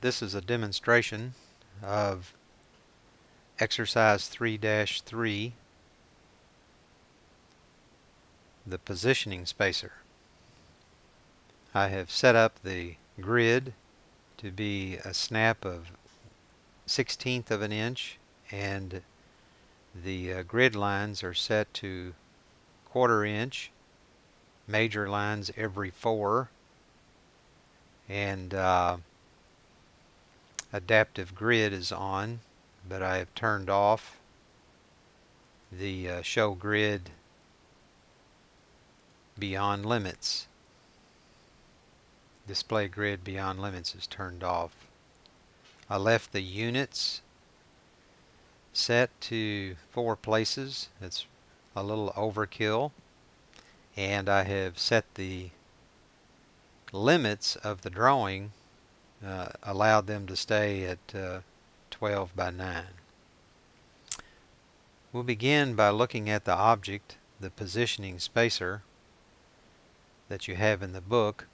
This is a demonstration of exercise 3-3, the positioning spacer. I have set up the grid to be a snap of 1/16 of an inch, and the grid lines are set to 1/4 inch, major lines every 4, and adaptive grid is on, but I have turned off the show grid beyond limits. Display grid beyond limits is turned off. I left the units set to 4 places. It's a little overkill, and I have set the limits of the drawing, allowed them to stay at 12 by 9. We'll begin by looking at the object, the positioning spacer that you have in the book,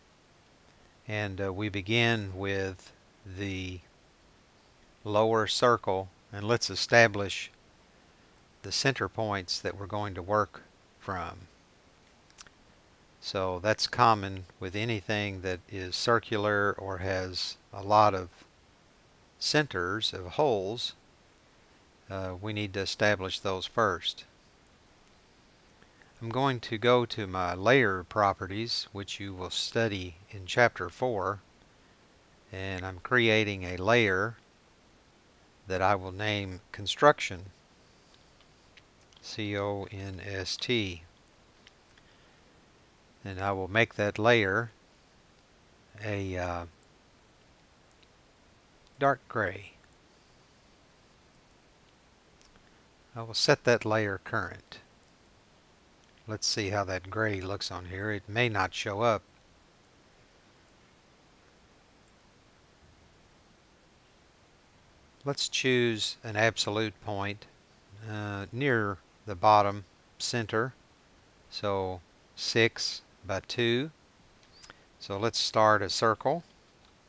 and we begin with the lower circle, and let's establish the center points that we're going to work from. So that's common with anything that is circular or has a lot of centers of holes. We need to establish those first. I'm going to go to my layer properties, which you will study in chapter 4, and I'm creating a layer that I will name construction, C-O-N-S-T, and I will make that layer a dark gray. I will set that layer current. Let's see how that gray looks on here. It may not show up. Let's choose an absolute point near the bottom center, so 6 by 2. So let's start a circle,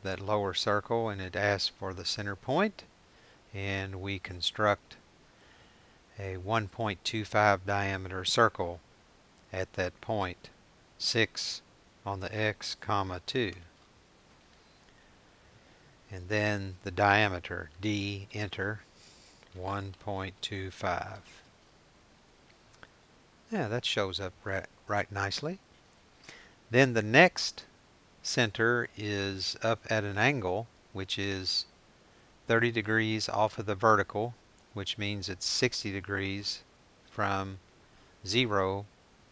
that lower circle, and it asks for the center point, and we construct a 1.25 diameter circle at that point, 6 on the X, comma 2. And then the diameter, D, enter, 1.25. Yeah, that shows up right nicely. Then the next center is up at an angle, which is 30 degrees off of the vertical, which means it's 60 degrees from 0,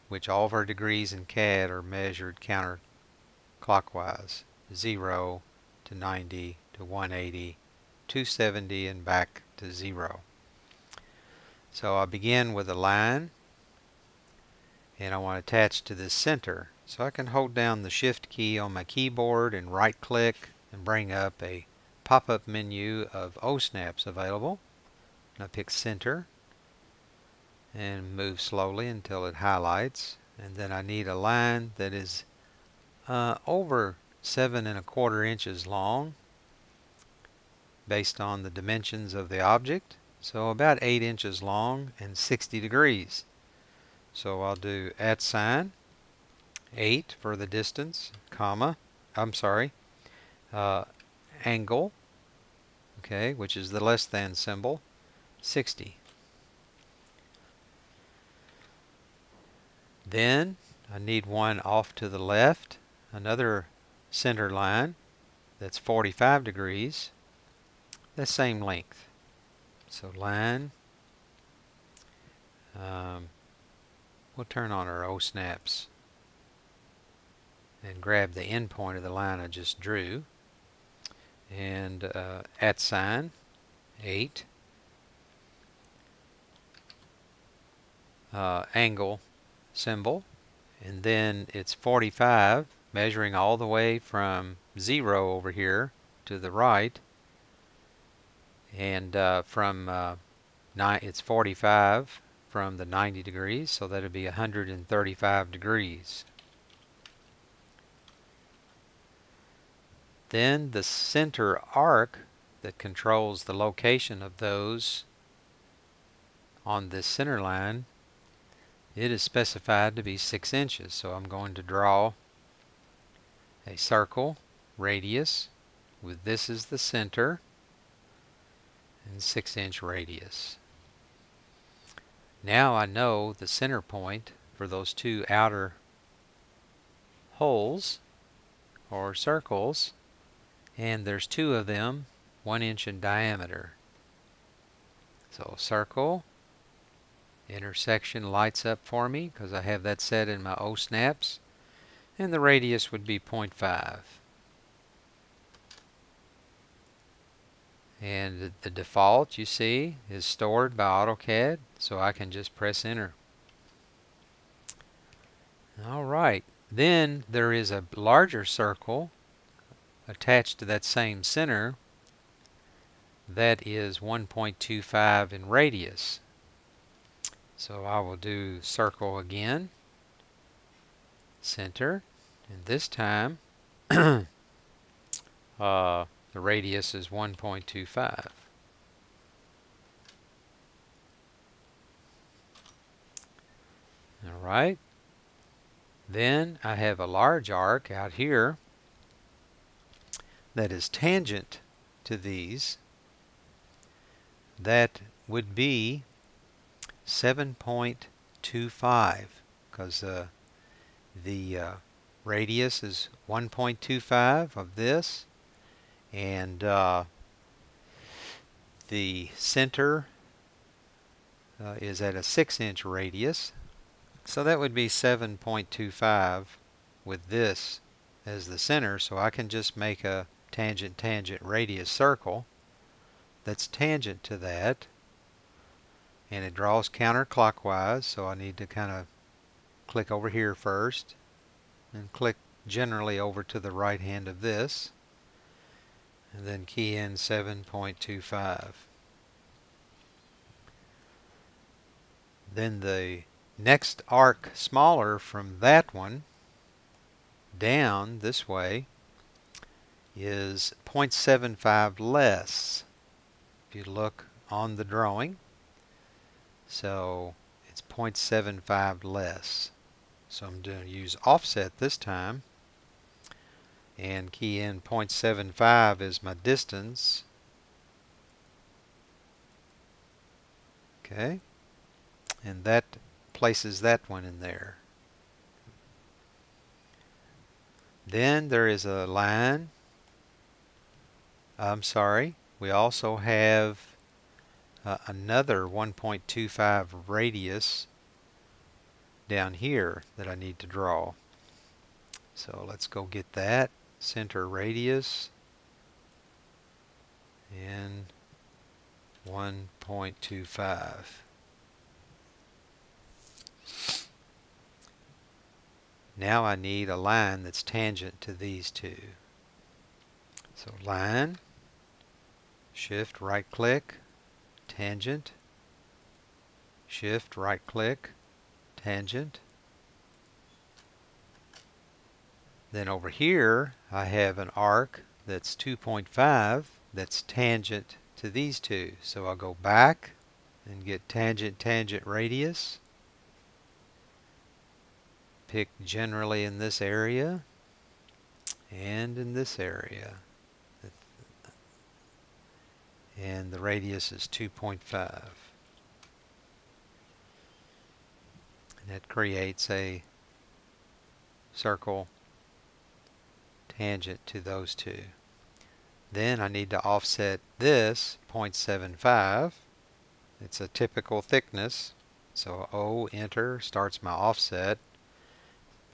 which all of our degrees in CAD are measured counterclockwise, 0 to 90 to 180, 270, and back to 0. So I begin with a line, and I want to attach to this center. So I can hold down the Shift key on my keyboard and right click and bring up a pop-up menu of O-snaps available. And I pick center and move slowly until it highlights, and then I need a line that is over 7 1/4 inches long based on the dimensions of the object, so about 8 inches long and 60 degrees. So I'll do @ 8 for the distance, comma, angle, okay, which is the less than symbol, 60. Then I need one off to the left, another center line that's 45 degrees, the same length. So line, we'll turn on our O-snaps and grab the end point of the line I just drew, and @ 8, angle symbol, and then it's 45, measuring all the way from 0 over here to the right, and it's 45 from the 90 degrees, so that would be 135 degrees. Then the center arc that controls the location of those on this center line, it is specified to be 6 inches. So I'm going to draw a circle radius with this as the center and 6-inch radius. Now I know the center point for those two outer holes or circles, and there's two of them, 1 inch in diameter. So circle, intersection lights up for me because I have that set in my O snaps, and the radius would be 0.5. And the default, you see, is stored by AutoCAD, so I can just press enter. Alright, then there is a larger circle attached to that same center that is 1.25 in radius. So I will do circle again, center, and this time the radius is 1.25. Alright, then I have a large arc out here that is tangent to these. That would be 7.25 because the radius is 1.25 of this, and the center is at a 6-inch radius, so that would be 7.25 with this as the center. So I can just make a tangent radius circle that's tangent to that, and it draws counterclockwise, so I need to kind of click over here first and click generally over to the right hand of this, and then key in 7.25. Then the next arc smaller from that one down this way is 0.75 less if you look on the drawing. So it's 0.75 less. So I'm going to use offset this time and key in 0.75 as my distance. Okay, and that places that one in there. Then there is a line. I'm sorry, we also have another 1.25 radius down here that I need to draw. So let's go get that. Center radius and 1.25. Now I need a line that's tangent to these two. So line, shift right click, tangent, shift right click, tangent. Then over here I have an arc that's 2.5 that's tangent to these two. So I'll go back and get tangent radius. Pick generally in this area and in this area. And the radius is 2.5. And that creates a circle tangent to those two. Then I need to offset this 0.75. It's a typical thickness. So O, enter, starts my offset.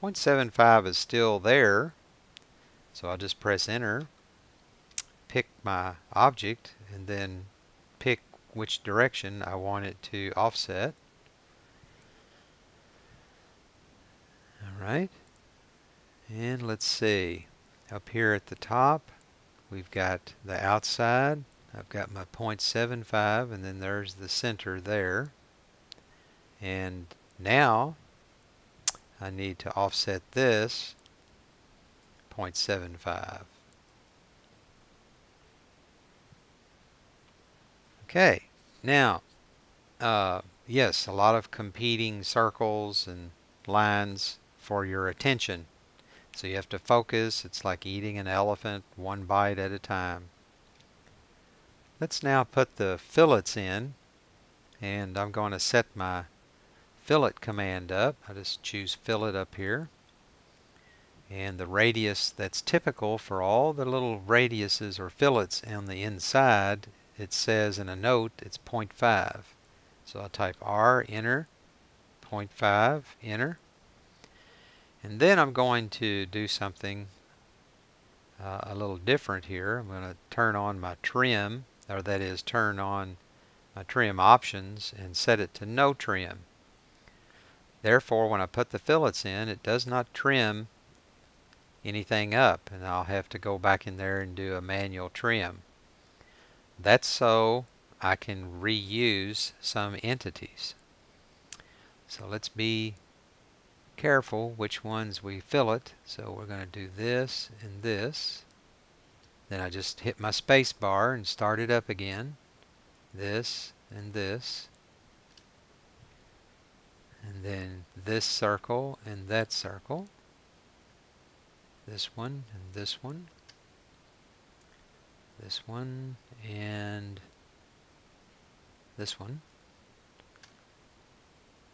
0.75 is still there. So I'll just press enter, pick my object, and then pick which direction I want it to offset. Alright. And let's see. Up here at the top, we've got the outside. I've got my 0.75, and then there's the center there. And now I need to offset this 0.75. Okay, now yes, a lot of competing circles and lines for your attention. So you have to focus. It's like eating an elephant one bite at a time. Let's now put the fillets in, and I'm going to set my fillet command up. I just choose fillet up here, and the radius that's typical for all the little radiuses or fillets on the inside, it says in a note it's 0.5. So I'll type R, enter, 0.5, enter, and then I'm going to do something a little different here. I'm going to turn on my trim, or that is turn on my trim options and set it to no trim. Therefore, when I put the fillets in, it does not trim anything up, and I'll have to go back in there and do a manual trim. That's so I can reuse some entities. So let's be careful which ones we fillet. So we're going to do this and this. Then I just hit my space bar and start it up again. This and this. And then this circle and that circle. This one and this one. This one and this one.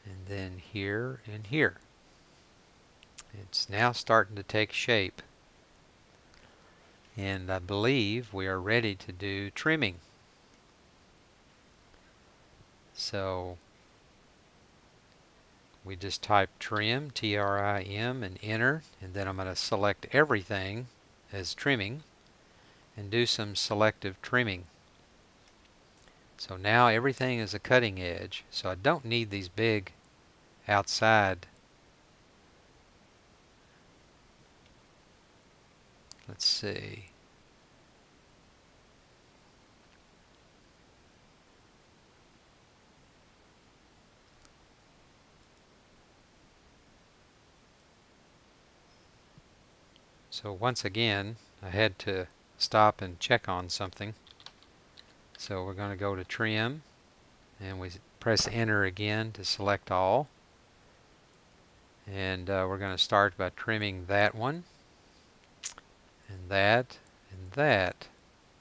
And then here and here. It's now starting to take shape. And I believe we are ready to do trimming. So we just type trim, T-R-I-M, and enter, and then I'm going to select everything as trimming and do some selective trimming. So now everything is a cutting edge, so I don't need these big outside. Let's see. So once again, I had to stop and check on something. So we're going to go to trim, and we press enter again to select all. And we're going to start by trimming that one, and that, and that.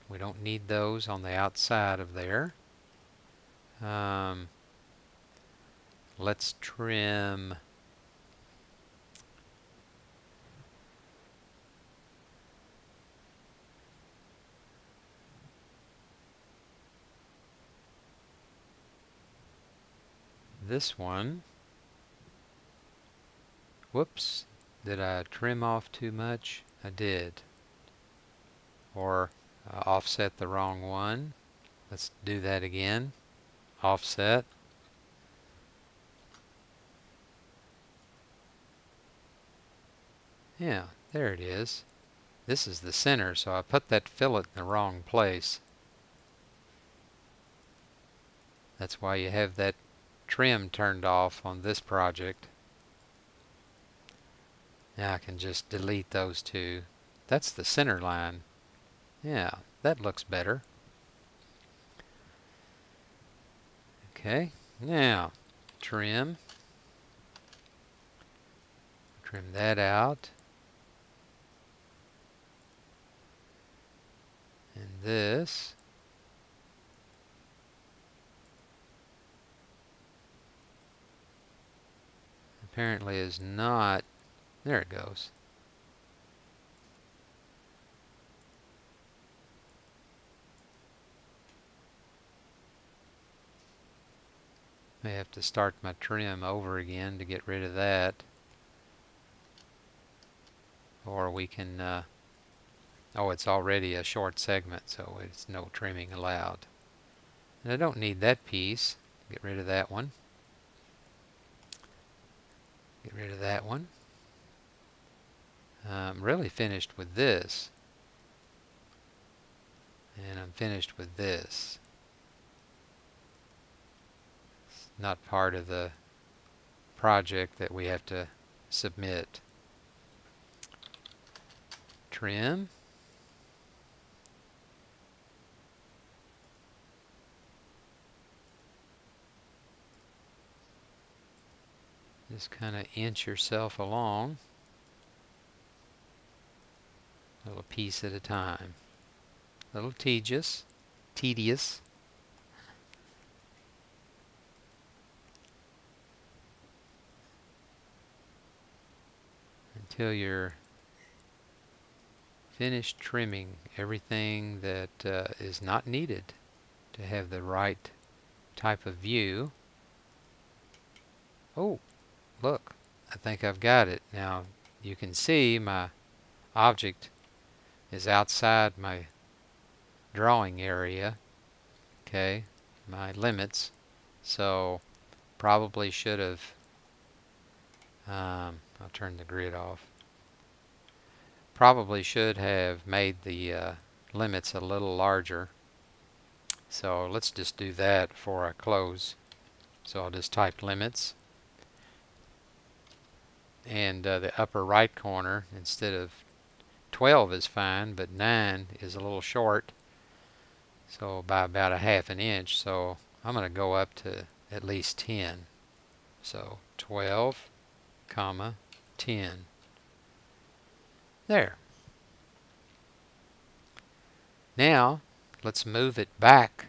We don't need those on the outside of there. Let's trim this one. Whoops, did I trim off too much? I did. Or offset the wrong one. Let's do that again. Offset. Yeah, there it is. This is the center, so I put that fillet in the wrong place. That's why you have that trim turned off on this project. Now I can just delete those two. That's the center line. Yeah, that looks better. Okay, now trim. Trim that out. And this. Apparently is not. There it goes. May have to start my trim over again to get rid of that. Or we can, oh, it's already a short segment, so it's no trimming allowed. And I don't need that piece. Get rid of that one. Get rid of that one. I'm really finished with this. And I'm finished with this. It's not part of the project that we have to submit. Trim. Just kind of inch yourself along a little piece at a time. A little tedious. Until you're finished trimming everything that is not needed to have the right type of view. Oh, look, I think I've got it. Now you can see my object is outside my drawing area, okay, my limits, so probably should have I'll turn the grid off. Probably should have made the limits a little larger. So let's just do that before I close. So I'll just type limits. And the upper right corner, instead of 12 is fine, but 9 is a little short. So by about a half an inch. So I'm going to go up to at least 10. So 12, comma, 10. There. Now let's move it back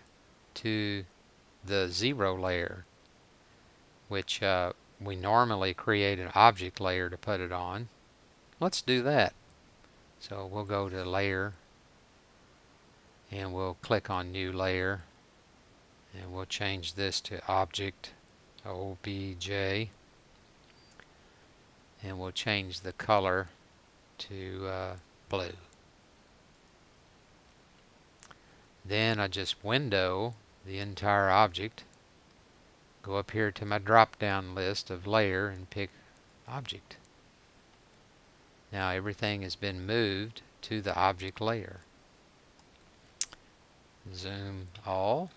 to the 0 layer, which we normally create an object layer to put it on. Let's do that. So we'll go to layer and we'll click on new layer and we'll change this to object OBJ and we'll change the color to blue. Then I just window the entire object, go up here to my drop down list of layer and pick object. Now everything has been moved to the object layer. Zoom all.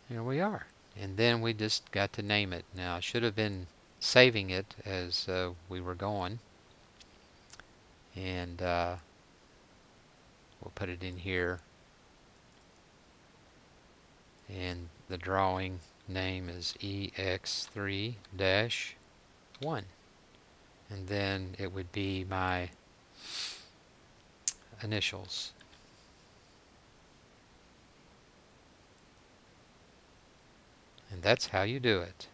Here we are. And then we just got to name it. Now I should have been saving it as we were going. And we'll put it in here. And the drawing name is EX3-1. And then it would be my initials. And that's how you do it.